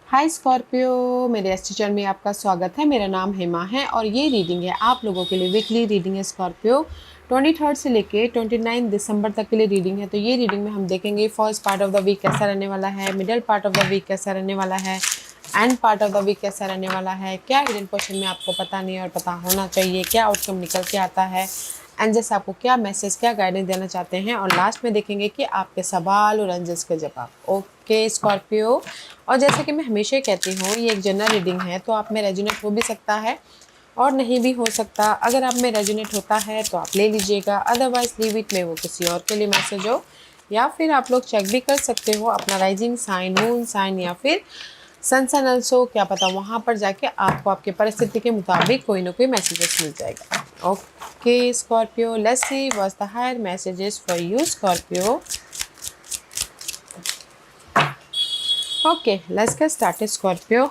हाय Scorpio, मेरे astro channel में आपका स्वागत है। मेरा नाम हेमा है और ये रीडिंग है आप लोगों के लिए। वीकली रीडिंग है स्कॉर्पियो। 23 से लेके 29 दिसंबर तक के लिए रीडिंग है। तो ये रीडिंग में हम देखेंगे first part of the week कैसा रहने वाला है, middle part of the week कैसा रहने वाला है, end part of the week कैसा रहने वाला है, क्या हिडन क्वेश्चन में आपको पता नहीं और पता होना चाहिए, क्या आउटकम निकल के आता है, एंड जैसे आपको क्या मैसेज, क्या गाइडेंस देना चाहते हैं, और लास्ट में देखेंगे कि आपके सवाल और एंजल्स के जवाब। ओके स्कॉर्पियो, और जैसे कि मैं हमेशा कहती हूँ ये एक जनरल रीडिंग है, तो आप में रेजोनेट हो भी सकता है और नहीं भी हो सकता। अगर आप में रेजोनेट होता है तो आप ले लीजिएगा, अदरवाइज लीव इट में वो किसी और के लिए मैसेज हो। या फिर आप लोग चेक भी कर सकते हो अपना राइजिंग साइन, मून साइन या फिर सन सन अल्सो, क्या पता वहाँ पर जाके आपको आपके परिस्थिति के मुताबिक कोई ना कोई मैसेजेस मिल जाएगा। Okay Scorpio, let's see what's the higher messages for you Scorpio. Okay let's get started Scorpio.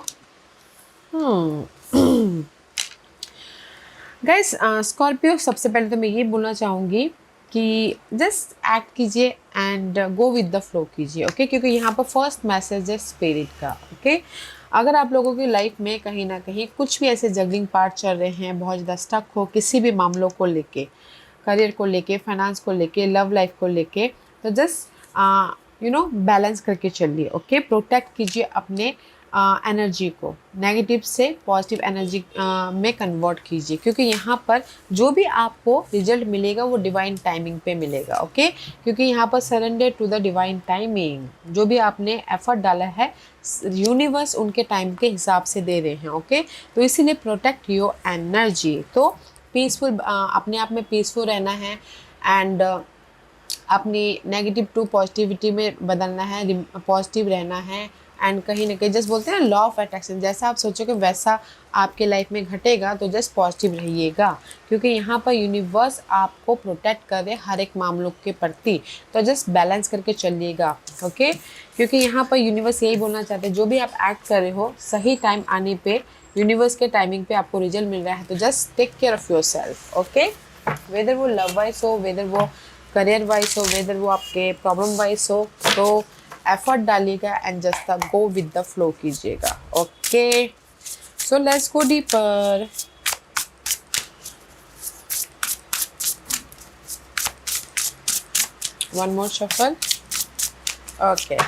Guys Scorpio, सबसे पहले तो मैं ये बोलना चाहूँगी कि जस्ट एक्ट कीजिए and go with the flow कीजिए। ओके क्योंकि यहाँ पर फर्स्ट मैसेज है स्पिरिट का। ओके अगर आप लोगों की लाइफ में कहीं ना कहीं कुछ भी ऐसे जगलिंग पार्ट चल रहे हैं, बहुत ज़्यादा स्टक हो किसी भी मामलों को लेके, करियर को लेके, फाइनेंस को लेके, लव लाइफ को लेके, तो जस्ट बैलेंस करके चलिए। ओके प्रोटेक्ट कीजिए अपने एनर्जी को, नेगेटिव से पॉजिटिव एनर्जी में कन्वर्ट कीजिए, क्योंकि यहाँ पर जो भी आपको रिजल्ट मिलेगा वो डिवाइन टाइमिंग पे मिलेगा। ओके क्योंकि यहाँ पर surrender to the divine timing, जो भी आपने एफर्ट डाला है यूनिवर्स उनके टाइम के हिसाब से दे रहे हैं। ओके तो इसीलिए प्रोटेक्ट योर एनर्जी। तो पीसफुल, अपने आप में पीसफुल रहना है एंड अपनी नेगेटिव टू पॉजिटिविटी में बदलना है, पॉजिटिव रहना है। एंड कहीं ना कहीं जस्ट बोलते हैं ना लॉ ऑफ अट्रैक्शन, जैसा आप सोचोगे वैसा आपके लाइफ में घटेगा। तो जस्ट पॉजिटिव रहिएगा, क्योंकि यहाँ पर यूनिवर्स आपको प्रोटेक्ट कर रहे हर एक मामलों के प्रति। तो जस्ट बैलेंस करके चलिएगा। ओके क्योंकि यहाँ पर यूनिवर्स यही बोलना चाहते हैं, जो भी आप एक्ट कर रहे हो सही टाइम आने पे, यूनिवर्स के टाइमिंग पे आपको रिजल्ट मिल रहा है। तो just take care of your self. Okay whether वो लव वाइज हो, वेदर वो करियर वाइज हो, वेदर वो आपके प्रॉब्लम वाइज हो, तो एफर्ट डालिएगा and just go with the flow कीजिएगा। Okay so let's go deeper. One more shuffle. Okay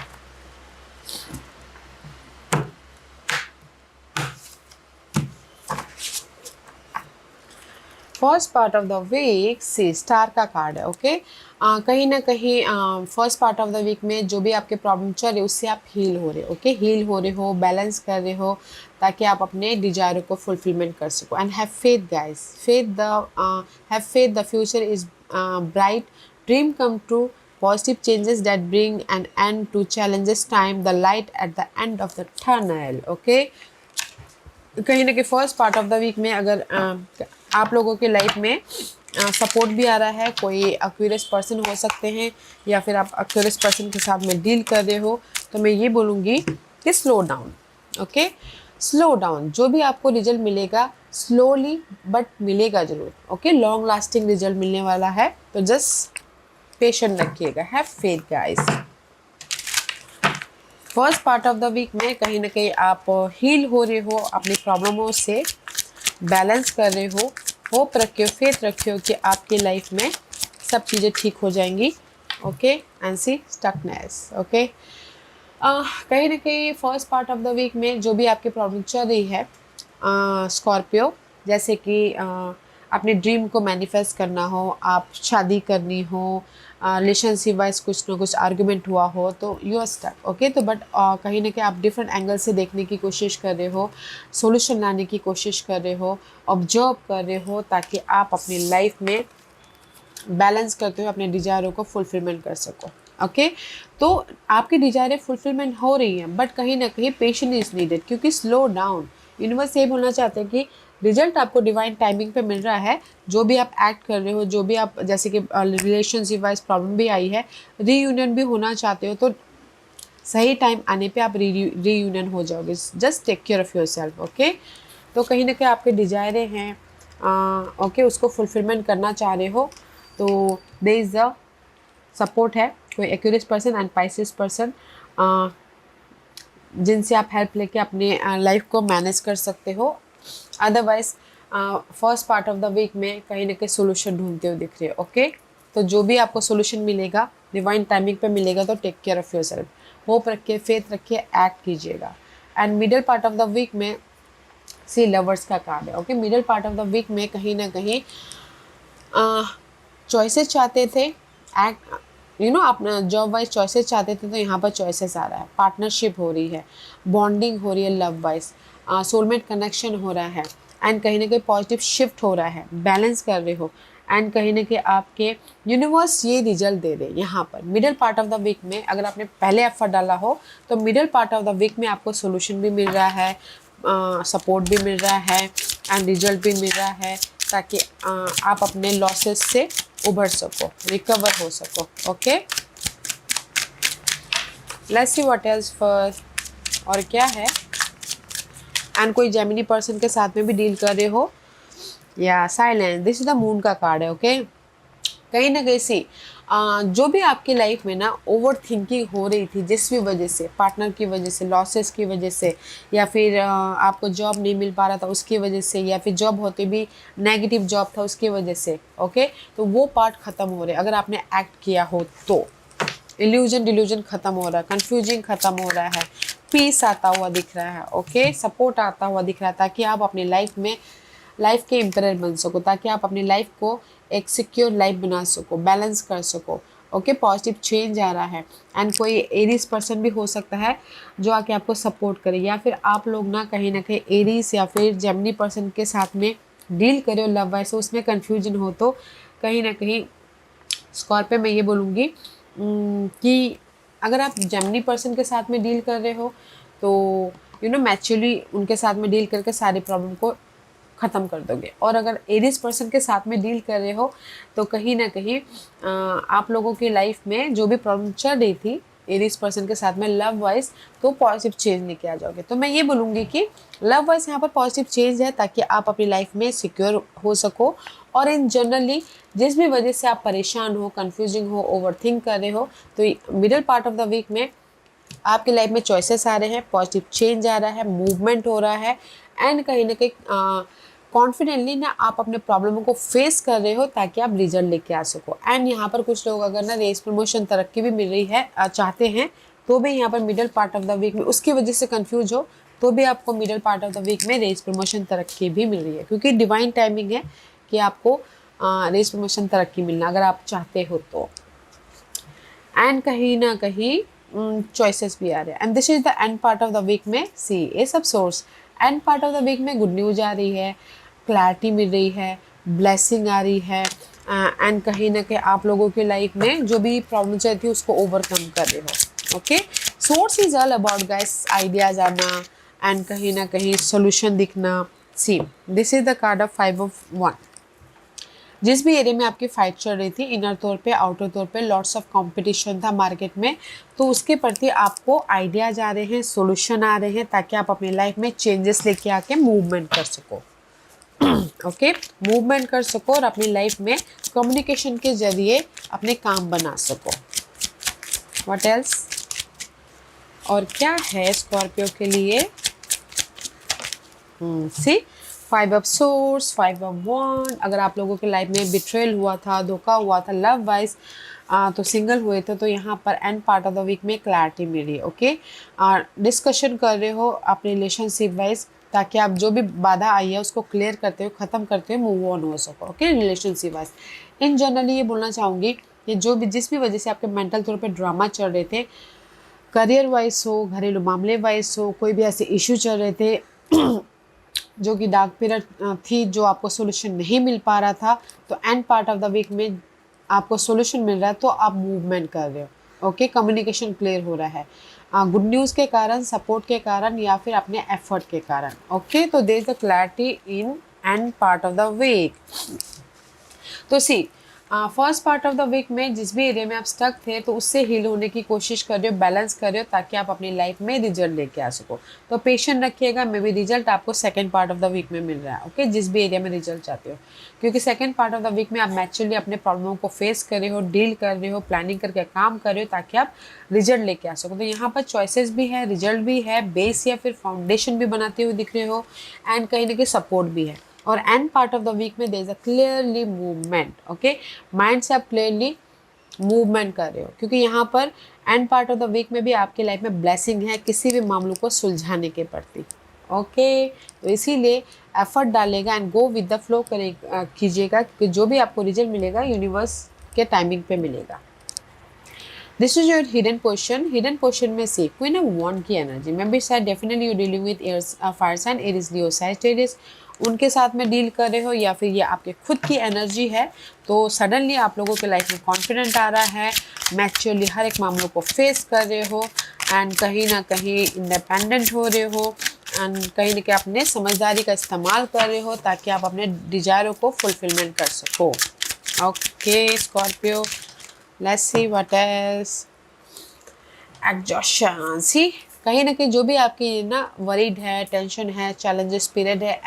first part of the week से स्टार का कार्ड है। ओके कहीं ना कहीं first part of the week में जो भी आपके प्रॉब्लम चल रहे उससे आप हील हो रहे हो। ओके हील हो रहे हो, बैलेंस कर रहे हो, ताकि आप अपने डिजायर को फुलफिलमेंट कर सको। And have faith guys, have faith, the future is bright, dream come true, positive changes that bring an end to challenges, time the light at the end of the tunnel। okay कहीं ना कहीं first part of the week में अगर आप लोगों के life में support भी आ रहा है, कोई एक्यूरियस पर्सन हो सकते हैं या फिर आप एक्यूरियस पर्सन के साथ में डील कर रहे हो, तो मैं ये बोलूँगी कि slow down. Okay slow down, जो भी आपको रिजल्ट मिलेगा स्लोली बट मिलेगा ज़रूर। ओके लॉन्ग लास्टिंग रिजल्ट मिलने वाला है, तो जस्ट पेशेंट रखिएगा। Have faith guys. First part of the week में कहीं ना कहीं आप हील हो रहे हो, अपनी प्रॉब्लमों से बैलेंस कर रहे हो, होप रखियो, फेथ रखियो कि आपकी लाइफ में सब चीज़ें ठीक हो जाएंगी। Okay and see stuckness. Okay कहीं ना कहीं first part of the week में जो भी आपकी प्रॉब्लम चल रही है स्कॉर्पियो, जैसे कि अपने ड्रीम को मैनिफेस्ट करना हो, आप शादी करनी हो, रिलेशनशिप वाइज कुछ ना कुछ आर्गुमेंट हुआ हो, तो यू आर स्टक। ओके तो बट कहीं ना कहीं आप डिफरेंट एंगल से देखने की कोशिश कर रहे हो, सॉल्यूशन लाने की कोशिश कर रहे हो, ऑब्जर्व कर रहे हो, ताकि आप अपनी लाइफ में बैलेंस करते हुए अपने डिजायरों को फुलफिलमेंट कर सको। ओके तो आपकी डिजायरें फुलफिलमेंट हो रही हैं, बट कहीं ना कहीं पेशेंस इज नीडेड, क्योंकि स्लो डाउन। यूनिवर्स ये बोलना चाहते हैं कि रिजल्ट आपको डिवाइन टाइमिंग पे मिल रहा है। जो भी आप एक्ट कर रहे हो, जो भी आप जैसे कि रिलेशनशिप वाइज प्रॉब्लम भी आई है, रीयूनियन भी होना चाहते हो, तो सही टाइम आने पे आप रीयूनियन हो जाओगे। Just take care of your self. Okay तो कहीं ना कहीं आपके डिजायरें हैं, ओके उसको फुलफिलमेंट करना चाह रहे हो, तो दे इज़ द सपोर्ट है। कोई Aquarius person and Pisces person जिनसे आप हेल्प लेके अपने लाइफ को मैनेज कर सकते हो। Otherwise first part of the week में कहीं ना कहीं सोल्यूशन ढूंढते हुए दिख रहे हो। ओके, तो जो भी आपको सोल्यूशन मिलेगा डिवाइन टाइमिंग पे मिलेगा, तो take care of yourself, hope रखिए, फेथ रखिए, एक्ट कीजिएगा। And middle part of the week में सी लवर्स का कार्ड है। Okay, middle part of the week में कहीं ना कहीं चॉइसेस चाहते थे, एक्ट आप जॉब वाइज चॉइसेस चाहते थे, तो यहाँ पर चॉइसेस आ रहा है, पार्टनरशिप हो रही है, बॉन्डिंग हो रही है लव वाइज, सोलमेट कनेक्शन हो रहा है, एंड कहीं ना कहीं पॉजिटिव शिफ्ट हो रहा है, बैलेंस कर रहे हो, एंड कहीं ना कहीं आपके यूनिवर्स ये रिजल्ट दे रहे हैं यहाँ पर middle part of the week में। अगर आपने पहले एफर्ट डाला हो तो middle part of the week में आपको सोल्यूशन भी मिल रहा है, सपोर्ट भी मिल रहा है, एंड रिजल्ट भी मिल रहा है, ताकि आप अपने लॉसेस से उभर सको, रिकवर हो सको। Okay, let's see what else first, और क्या है। एंड कोई जेमिनी पर्सन के साथ में भी डील कर रहे हो, या silence, this is the moon का कार्ड है। ओके, कहीं ना कहीं से जो भी आपकी लाइफ में ना ओवर थिंकिंग हो रही थी, जिस भी वजह से, पार्टनर की वजह से, लॉसेस की वजह से, या फिर आपको जॉब नहीं मिल पा रहा था उसकी वजह से, या फिर जॉब होते भी नेगेटिव जॉब था उसकी वजह से। ओके, तो वो पार्ट ख़त्म हो रहे अगर आपने एक्ट किया हो तो। इल्यूजन डिल्यूजन ख़त्म हो रहा है, कन्फ्यूजिंग ख़त्म हो रहा है, पीस आता हुआ दिख रहा है। ओके, सपोर्ट आता हुआ दिख रहा है, ताकि आप अपनी लाइफ के एम्परर बन सको, ताकि आप अपनी लाइफ को एक सिक्योर लाइफ बना सको, बैलेंस कर सको। ओके, पॉजिटिव चेंज आ रहा है, एंड कोई एरीज पर्सन भी हो सकता है जो आके आपको सपोर्ट करे, या फिर आप लोग ना कहीं एरीज या फिर जेमिनी पर्सन के साथ में डील करे हो लव वाइज, उसमें कन्फ्यूजन हो, तो कहीं ना कहीं स्कॉर्पियो में ये बोलूँगी कि अगर आप जेमिनी पर्सन के साथ में डील कर रहे हो तो मैच्योरली उनके साथ में डील करके सारी प्रॉब्लम को ख़त्म कर दोगे। और अगर एरीज पर्सन के साथ में डील कर रहे हो तो कहीं ना कहीं आप लोगों की लाइफ में जो भी प्रॉब्लम चल रही थी एरीज पर्सन के साथ में लव वाइज, तो पॉजिटिव चेंज लेके आ जाओगे। तो मैं ये बोलूँगी कि लव वाइज यहाँ पर पॉजिटिव चेंज है, ताकि आप अपनी लाइफ में सिक्योर हो सको। और इन जनरली जिस भी वजह से आप परेशान हो, कंफ्यूजिंग हो, ओवरथिंक कर रहे हो, तो middle part of the week में आपकी लाइफ में चॉइसेस आ रहे हैं, पॉजिटिव चेंज आ रहा है, मूवमेंट हो रहा है, एंड कहीं ना कहीं कॉन्फिडेंटली ना आप अपने प्रॉब्लमों को फेस कर रहे हो, ताकि आप रिजल्ट लेके आ सको। एंड यहाँ पर कुछ लोग अगर ना रेस प्रमोशन तरक्की भी मिल रही है चाहते हैं, तो भी यहाँ पर middle part of the week में उसकी वजह से कंफ्यूज हो, तो भी आपको middle part of the week में रेस प्रमोशन तरक्की भी मिल रही है, क्योंकि डिवाइन टाइमिंग है कि आपको रेस प्रमोशन तरक्की मिलना अगर आप चाहते हो तो। एंड कहीं ना कहीं चॉइसेस भी आ रहे हैं, and this is the end part of the week में सी ए सब source. And part of the week में गुड न्यूज आ रही है, क्लैरिटी मिल रही है, ब्लेसिंग आ रही है, एंड कहीं ना कहीं आप लोगों की लाइफ में जो भी प्रॉब्लम चल थी उसको ओवरकम कर रहे हो। Okay, source is all about guys ideas आना, एंड कहीं ना कहीं सोल्यूशन दिखना। See this is the card of 5 of 1। जिस भी एरिया में आपकी फाइट चल रही थी, इनर तौर पे, आउटर तौर पे लॉट्स ऑफ कंपटीशन था मार्केट में, तो उसके प्रति आपको आइडियाज आ रहे हैं, सॉल्यूशन आ रहे हैं, ताकि आप अपनी लाइफ में चेंजेस लेके आके मूवमेंट कर सको। ओके, मूवमेंट कर सको और अपनी लाइफ में कम्युनिकेशन के जरिए अपने काम बना सको। व्हाट एल्स, और क्या है स्कॉर्पियो के लिए। सी 5 of Swords, 5 of Wands। अगर आप लोगों के लाइफ में बिट्रेल हुआ था, धोखा हुआ था लव वाइज, तो सिंगल हुए थे, तो यहाँ पर end part of the week में क्लैरिटी मिली। ओके, डिस्कशन कर रहे हो अपने रिलेशनशिप वाइज, ताकि आप जो भी बाधा आई है उसको क्लियर करते हो, ख़त्म करते हो, मूव ऑन हो सको। ओके, रिलेशनशिप वाइज इन जनरली ये बोलना चाहूँगी कि जिस भी वजह से आपके मेंटल तौर पे ड्रामा चल रहे थे, करियर वाइज हो, घरेलू मामले वाइज हो, कोई भी ऐसे इश्यू चल रहे थे जो कि डार्क पीरियड थी, जो आपको सोल्यूशन नहीं मिल पा रहा था, तो end part of the week में आपको सोल्यूशन मिल रहा है, तो आप मूवमेंट कर रहे हो। ओके, कम्युनिकेशन क्लियर हो रहा है, गुड न्यूज़ के कारण, सपोर्ट के कारण, या फिर अपने एफर्ट के कारण। ओके, तो there is the clarity in end part of the week. तो see first part of the week में जिस भी एरिया में आप स्टक थे तो उससे हील होने की कोशिश कर रहे हो, बैलेंस कर रहे हो, ताकि आप अपनी लाइफ में रिजल्ट लेके आ सको। तो पेशेंट रखिएगा, मे बी रिजल्ट आपको second part of the week में मिल रहा है। ओके, जिस भी एरिया में रिजल्ट चाहते हो, क्योंकि second part of the week में आप नेचुरली अपने प्रॉब्लमों को फेस कर रहे हो, डील कर रहे हो, प्लानिंग करके काम कर रहे हो, ताकि आप रिजल्ट लेके आ सको। तो यहाँ पर चॉइसेस भी है, रिजल्ट भी है, बेस या फिर फाउंडेशन भी बनाते हुए दिख रहे हो, एंड कहीं ना कहीं सपोर्ट भी है। और end part of the week में there is a clearly movement. Okay, mind से आप क्लियरली मूवमेंट कर रहे हो, क्योंकि यहाँ पर end part of the week में भी आपकी लाइफ में ब्लेसिंग है किसी भी मामलों को सुलझाने के प्रति। ओके, तो इसीलिए एफर्ट डालेगा and go with the flow कीजिएगा, क्योंकि जो भी आपको रिजल्ट मिलेगा यूनिवर्स के टाइमिंग पे मिलेगा। This is your hidden portion. Hidden portion में से क्वीन ऑफ वॉन्ड की एनर्जी में भी शायद definitely you dealing with fire sign Aries Leo Sagittarius, उनके साथ में डील कर रहे हो, या फिर ये आपके खुद की एनर्जी है। तो सडनली आप लोगों के लाइफ में कॉन्फिडेंट आ रहा है, मैच्योरली हर एक मामलों को फेस कर रहे हो, एंड कहीं ना कहीं इंडिपेंडेंट हो रहे हो, एंड कहीं ना कहीं अपने समझदारी का इस्तेमाल कर रहे हो, ताकि आप अपने डिजायरों को फुलफिलमेंट कर सको। Okay Scorpio, let's see what else. Exhaustion, see कहीं ना कहीं जो भी आपकी ना वरीड है, टेंशन है, चैलेंजेस पीरियड है,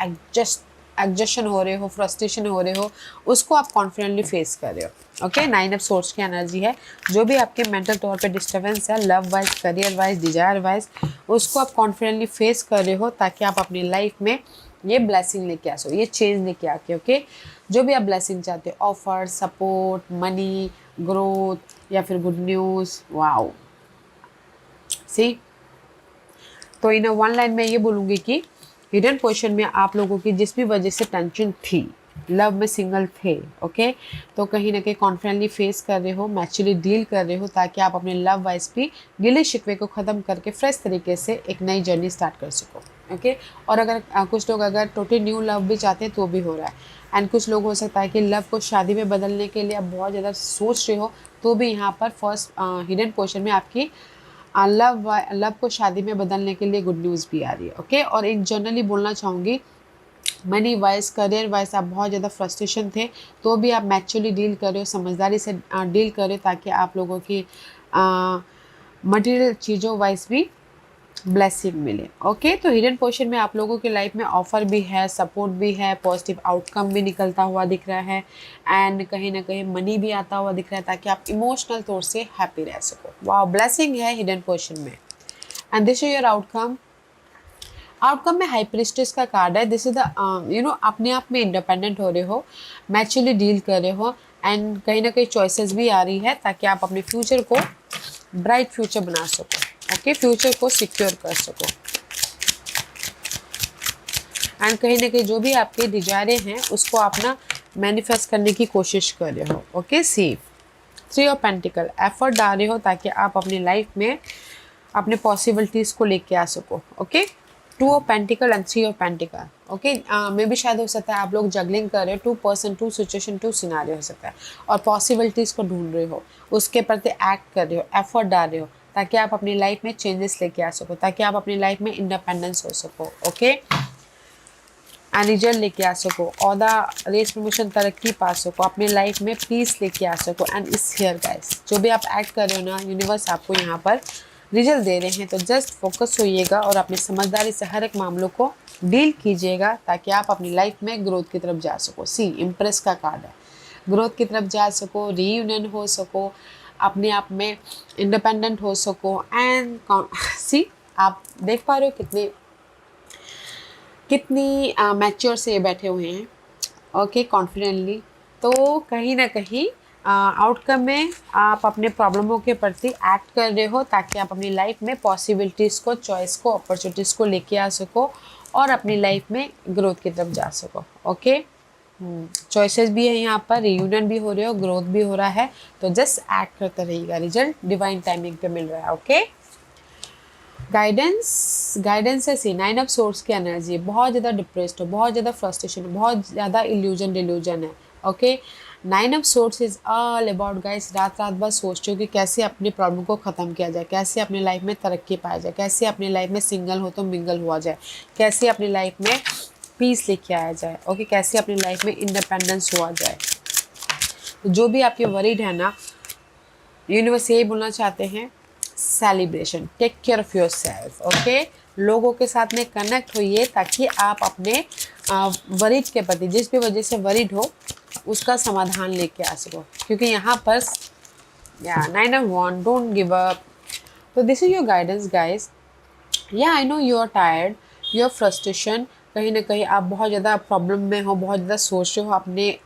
एग्जॉशन हो रहे हो, फ्रस्ट्रेशन हो रहे हो, उसको आप कॉन्फिडेंटली फेस कर रहे हो। ओके, 9 ऑफ सोर्स की एनर्जी है। जो भी आपके मेंटल तौर पे डिस्टर्बेंस है, love wise, career wise, desire wise, उसको आप कॉन्फिडेंटली फेस कर रहे हो, ताकि आप अपनी लाइफ में ये ब्लेसिंग लेके आ सको, ये चेंज लेके आके। ओके, जो भी आप ब्लेसिंग चाहते हो, ऑफर, सपोर्ट, मनी, ग्रोथ, या फिर गुड न्यूज़, वाओ सी। तो इन वन लाइन में ये बोलूँगी कि हिडन पोजीशन में आप लोगों की जिस भी वजह से टेंशन थी, लव में सिंगल थे, ओके, तो कहीं ना कहीं कॉन्फिडेंटली फेस कर रहे हो, मैच्योरली डील कर रहे हो, ताकि आप अपने लव वाइज भी गिले शिकवे को ख़त्म करके फ्रेश तरीके से एक नई जर्नी स्टार्ट कर सको। ओके, और अगर कुछ लोग अगर टोटली न्यू लव भी चाहते हैं तो भी हो रहा है, एंड कुछ लोग हो सकता है कि लव को शादी में बदलने के लिए आप बहुत ज़्यादा सोच रहे हो, तो भी यहाँ पर फर्स्ट हिडन पोजीशन में आपकी लव को शादी में बदलने के लिए गुड न्यूज़ भी आ रही है। ओके, और एक जनरली बोलना चाहूँगी, मनी वाइज, करियर वाइज आप बहुत ज़्यादा फ्रस्ट्रेशन थे, तो भी आप मैच्योरली डील कर रहे हो, समझदारी से डील कर रहे हो, ताकि आप लोगों की मटेरियल चीज़ों वाइज भी ब्लेसिंग मिले। ओके, तो हिडन पोजीशन में आप लोगों की लाइफ में ऑफर भी है, सपोर्ट भी है, पॉजिटिव आउटकम भी निकलता हुआ दिख रहा है, एंड कहीं ना कहीं मनी भी आता हुआ दिख रहा है, ताकि आप इमोशनल तौर से हैप्पी रह सको। वाह, ब्लेसिंग है हिडन पोजीशन में। And this is your outcome. Outcome में हाई प्रिस्टेस का कार्ड है। दिस इज द अपने आप में इंडिपेंडेंट हो रहे हो, मैच्योरली डील कर रहे हो, एंड कहीं ना कहीं चॉइसेस भी आ रही है, ताकि आप अपने फ्यूचर को ब्राइट फ्यूचर बना सको। ओके, फ्यूचर को सिक्योर कर सको, एंड कहीं ना कहीं जो भी आपके डिजायरें हैं उसको आप ना मैनिफेस्ट करने की कोशिश कर रहे हो। Okay, see 3 of pentacle, effort डाल रहे हो, ताकि आप अपनी लाइफ में अपने पॉसिबिलिटीज़ को लेके आ सको। Okay, 2 of pentacles and 3 of pentacles. Okay, मे भी शायद हो सकता है आप लोग जगलिंग कर रहे हो, 2 पर्सन, 2 सिचुएशन, 2 सिनारियो हो सकता है, और पॉसिबिलिटीज़ को ढूंढ रहे हो, उसके प्रति एक्ट कर रहे हो, एफर्ट डाल रहे हो, ताकि आप अपनी लाइफ में चेंजेस लेके आ सको, ताकि आप अपनी लाइफ में इंडिपेंडेंस हो सको। ओके, एंड रिजल्ट लेके आ सको, ओहदा, रेस, प्रमोशन, तरक्की पा सको, अपने लाइफ में पीस लेके आ सको। एंड इस हियर गाइस, जो भी आप एक्ट कर रहे हो ना, यूनिवर्स आपको यहाँ पर रिजल्ट दे रहे हैं, तो जस्ट फोकस होइएगा और अपनी समझदारी से हर एक मामलों को डील कीजिएगा, ताकि आप अपनी लाइफ में ग्रोथ की तरफ जा सको। सी, इम्प्रेस का कार्ड है, ग्रोथ की तरफ जा सको, रीयूनियन हो सको, अपने आप में इंडिपेंडेंट हो सको, एंड सी आप देख पा रहे हो कितनी मैच्योर से ये बैठे हुए हैं। Okay, confidently. तो कहीं ना कहीं आउटकम में आप अपने प्रॉब्लमों के प्रति एक्ट कर रहे हो, ताकि आप अपनी लाइफ में पॉसिबिलिटीज़ को, चॉइस को, अपॉर्चुनिटीज़ को लेके आ सको, और अपनी लाइफ में ग्रोथ की तरफ जा सको। ओके, चॉइसेस भी है यहाँ पर, रियूनियन भी हो रहे हो, ग्रोथ भी हो रहा है, तो जस्ट एक्ट करते रहिएगा, रिजल्ट डिवाइन टाइमिंग पे मिल रहा है। ओके, गाइडेंस है। सी 9 ऑफ सोर्स की एनर्जी, बहुत ज़्यादा डिप्रेस्ड हो, बहुत ज़्यादा फ्रस्ट्रेशन, बहुत ज़्यादा इल्यूजन डिल्यूजन है। Okay, 9 of source is all about guys, रात रात भर सोचते हो कि कैसे अपनी प्रॉब्लम को ख़त्म किया जाए, कैसे अपनी लाइफ में तरक्की पाया जाए, कैसे अपनी लाइफ में सिंगल हो तो मिंगल हुआ जाए, कैसे अपनी लाइफ में पीस लेके आया जाए। ओके, कैसे अपनी लाइफ में इंडिपेंडेंस हुआ जाए। तो जो भी आपके वरीड है ना, यूनिवर्स यही बोलना चाहते हैं, celebration, take care of your self. Okay, लोगों के साथ में कनेक्ट होइए ताकि आप अपने वरीड के प्रति जिस भी वजह से वरीड हो उसका समाधान लेके आ सको, क्योंकि यहाँ पर या 9 of Wands, don't give up. तो this is your guidance guys. Yeah I know you are tired, your frustration, कहीं ना कहीं आप बहुत ज़्यादा प्रॉब्लम में हो, बहुत ज़्यादा सोच रहे हो अपने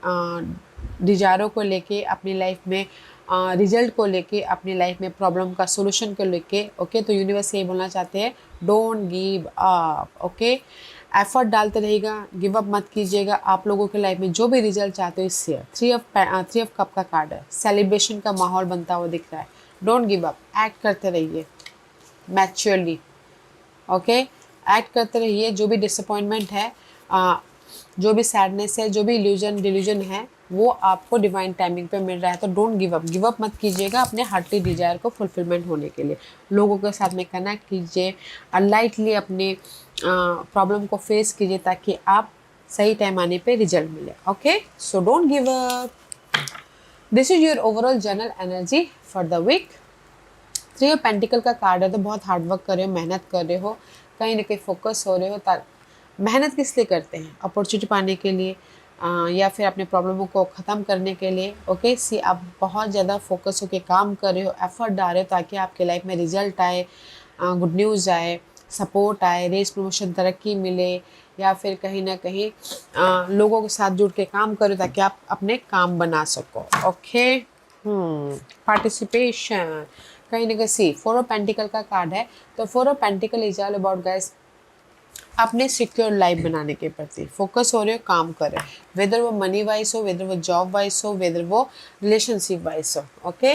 डिजायरों को लेके, अपनी लाइफ में रिजल्ट को लेके, अपनी लाइफ में प्रॉब्लम का सोल्यूशन को लेके। ओके, तो यूनिवर्स यही बोलना चाहते हैं, don't give up. Okay, effort डालते रहेगा, गिव अप मत कीजिएगा। आप लोगों के लाइफ में जो भी रिजल्ट चाहते हो इससे 3 of कप का कार्ड है, सेलिब्रेशन का माहौल बनता हुआ दिख रहा है। डोंट गिव अप, एक्ट करते रहिए मैच्योरली। ओके, एक्ट करते रहिए। जो भी डिसअपॉइंटमेंट है, जो भी सैडनेस है, जो भी इल्यूजन डिल्यूजन है, वो आपको डिवाइन टाइमिंग पे मिल रहा है। तो don't give up, give up मत कीजिएगा अपने हार्टली डिजायर को फुलफिलमेंट होने के लिए। लोगों के साथ में कनेक्ट कीजिए और लाइटली अपने प्रॉब्लम को फेस कीजिए ताकि आप सही टाइम आने पे रिजल्ट मिले। Okay, so don't give up. This is your overall general energy for the week. 3 of Pentacles का कार्ड है, तो बहुत हार्ड वर्क कर रहे हो, मेहनत कर रहे हो, कहीं ना कहीं फोकस हो रहे हो। मेहनत किस लिए करते हैं? अपॉर्चुनिटी पाने के लिए, या फिर अपने प्रॉब्लमों को ख़त्म करने के लिए। ओके, सी आप बहुत ज़्यादा फोकस होकर काम कर रहे हो, एफर्ट डाल रहे हो ताकि आपके लाइफ में रिजल्ट आए, गुड न्यूज़ आए, सपोर्ट आए, रेस प्रमोशन, तरक्की मिले, या फिर कहीं ना कहीं लोगों के साथ जुड़ के काम करो ताकि आप अपने काम बना सको। ओके, पार्टिसिपेशन, कहीं ना कहीं सी 4 of Pentacles का कार्ड है। तो 4 of Pentacles is all about guys अपने सिक्योर लाइफ बनाने के प्रति फोकस हो रहे हो, काम कर रहे हो, वेदर वो मनी वाइज हो, वेदर वो जॉब वाइज हो, वेदर वो रिलेशनशिप वाइज हो। ओके,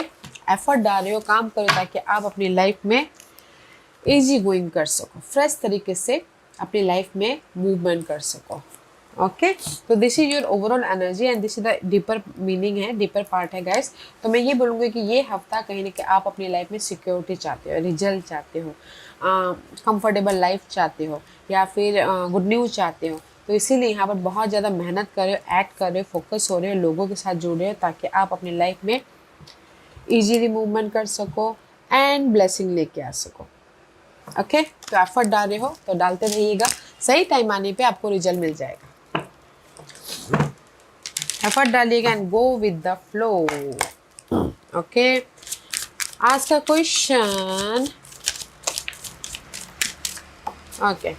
एफर्ट डाल रहे हो, काम करो ताकि आप अपनी लाइफ में इजी गोइंग कर सको, फ्रेश तरीके से अपनी लाइफ में मूवमेंट कर सको। ओके, तो this is your overall energy and this is the deeper meaning है, डीपर पार्ट है गाइस। तो मैं ये बोलूँगी कि ये हफ्ता कहीं ना कहीं आप अपनी लाइफ में सिक्योरिटी चाहते हो, रिजल्ट चाहते हो, कंफर्टेबल लाइफ चाहते हो, या फिर गुड न्यूज़ चाहते हो। तो इसीलिए यहाँ पर बहुत ज़्यादा मेहनत कर रहे हो, एक्ट कर रहे हो, फोकस हो रहे हो, लोगों के साथ जुड़ रहे हो ताकि आप अपनी लाइफ में ईजीली मूवमेंट कर सको एंड ब्लेसिंग लेके आ सको। ओके, तो एफर्ट डाल रहे हो तो डालते रहिएगा, सही टाइम आने पे आपको रिजल्ट मिल जाएगा। एफर्ट डालिएगा and go with the flow. Okay, आज का क्वेश्चन, ओके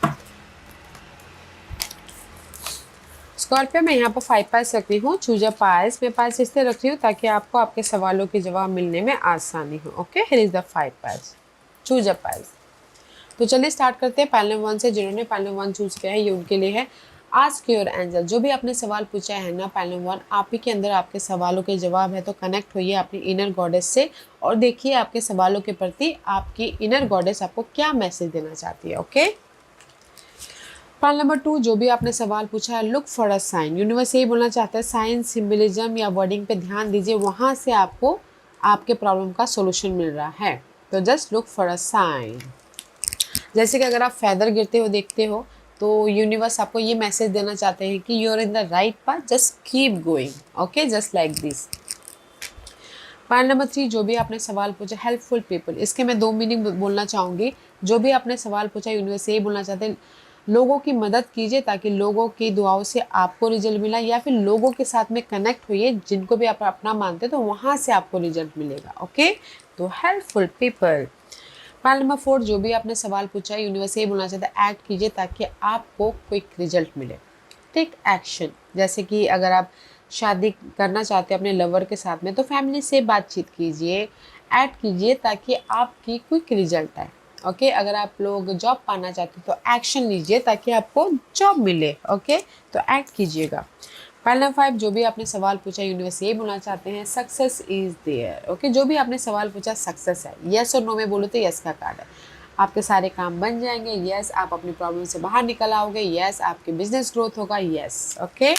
स्कॉर्पियो, मैं यहाँ पर 5 पास रख रही हूँ, चूज अ पास। मैं पास इसलिए रख रही हूँ ताकि आपको आपके सवालों के जवाब मिलने में आसानी हो। Okay, here is the 5 pass, choose a pass. तो चलिए स्टार्ट करते हैं पैनल 1 से। जिन्होंने पैनल 1 चूज किया है ये उनके लिए है। आस्क योर एंजल, जो भी आपने सवाल पूछा है ना पैनल 1, आप ही के अंदर आपके सवालों के जवाब है। तो कनेक्ट होइए अपनी इनर गॉडेस से और देखिए आपके सवालों के प्रति आपकी इनर गॉडेस आपको क्या मैसेज देना चाहती है। ओके, पैनल नंबर 2, जो भी आपने सवाल पूछा है, look for a sign. Universe यही बोलना चाहता है, साइन, सिम्बलिज्म या वर्डिंग पे ध्यान दीजिए, वहाँ से आपको आपके प्रॉब्लम का सोल्यूशन मिल रहा है। तो just look for a sign. जैसे कि अगर आप फैदर गिरते हो देखते हो तो यूनिवर्स आपको ये मैसेज देना चाहते हैं कि you are in the right path, just keep going. Okay, just like this. Point number 3, जो भी आपने सवाल पूछा, हेल्पफुल पीपल, इसके मैं 2 मीनिंग बोलना चाहूँगी। जो भी आपने सवाल पूछा यूनिवर्स यही बोलना चाहते हैं, लोगों की मदद कीजिए ताकि लोगों की दुआओं से आपको रिजल्ट मिला, या फिर लोगों के साथ में कनेक्ट हुई जिनको भी आप अपना मानते हैं तो वहाँ से आपको रिजल्ट मिलेगा। ओके, तो हेल्पफुल पीपल। पॉइंट नंबर 4, जो भी आपने सवाल पूछा है यूनिवर्स यही बोलना चाहता है, एक्ट कीजिए ताकि आपको क्विक रिजल्ट मिले। टेक एक्शन, जैसे कि अगर आप शादी करना चाहते हैं अपने लवर के साथ में तो फैमिली से बातचीत कीजिए, एक्ट कीजिए ताकि आपकी क्विक रिजल्ट आए। ओके, अगर आप लोग जॉब पाना चाहते हैं तो एक्शन लीजिए ताकि आपको जॉब मिले। ओके, तो एक्ट कीजिएगा। पॉइंट नंबर 5, जो भी आपने सवाल पूछा यूनिवर्स ये बोलना चाहते हैं, सक्सेस इज देयर। ओके, जो भी आपने सवाल पूछा सक्सेस है। यस और नो में बोलो तो यस का कार्ड है, आपके सारे काम बन जाएंगे। यस, आप अपनी प्रॉब्लम से बाहर निकल आओगे। यस, आपके बिजनेस ग्रोथ होगा। Yes, okay.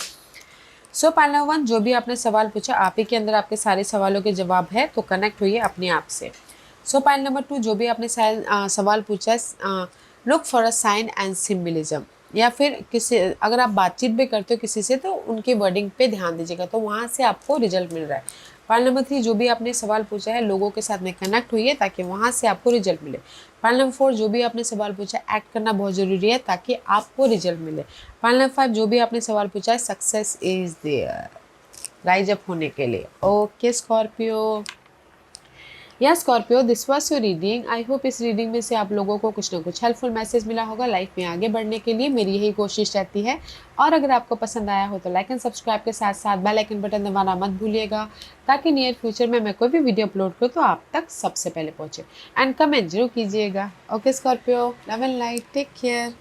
So point number 1, जो भी आपने सवाल पूछा आप ही के अंदर आपके सारे सवालों के जवाब है, तो कनेक्ट होइए अपने आप से। सो पॉइंट नंबर 2, जो भी आपने सवाल पूछा है, look for a sign and symbolism. या फिर किसी, अगर आप बातचीत भी करते हो किसी से तो उनके वर्डिंग पे ध्यान दीजिएगा, तो वहाँ से आपको रिजल्ट मिल रहा है। पाइल नंबर 3, जो भी आपने सवाल पूछा है लोगों के साथ में कनेक्ट हुई है ताकि वहाँ से आपको रिजल्ट मिले। पाइल नंबर 4, जो भी आपने सवाल पूछा है एक्ट करना बहुत ज़रूरी है ताकि आपको रिजल्ट मिले। पाइल नंबर 5, जो भी आपने सवाल पूछा है success is there, rise up होने के लिए। ओके स्कॉर्पियो, या Scorpio, this was your reading. I hope इस रीडिंग में से आप लोगों को कुछ ना कुछ हेल्पफुल मैसेज मिला होगा। लाइफ में आगे बढ़ने के लिए मेरी यही कोशिश रहती है। और अगर आपको पसंद आया हो तो लाइक एंड सब्सक्राइब के साथ साथ बेल आइकन बटन दबाना मत भूलिएगा, ताकि नियर फ्यूचर में मैं कोई भी वीडियो अपलोड करूँ तो आप तक सबसे पहले पहुँचे। एंड कमेंट जरूर कीजिएगा। Okay Scorpio, love and light, take care.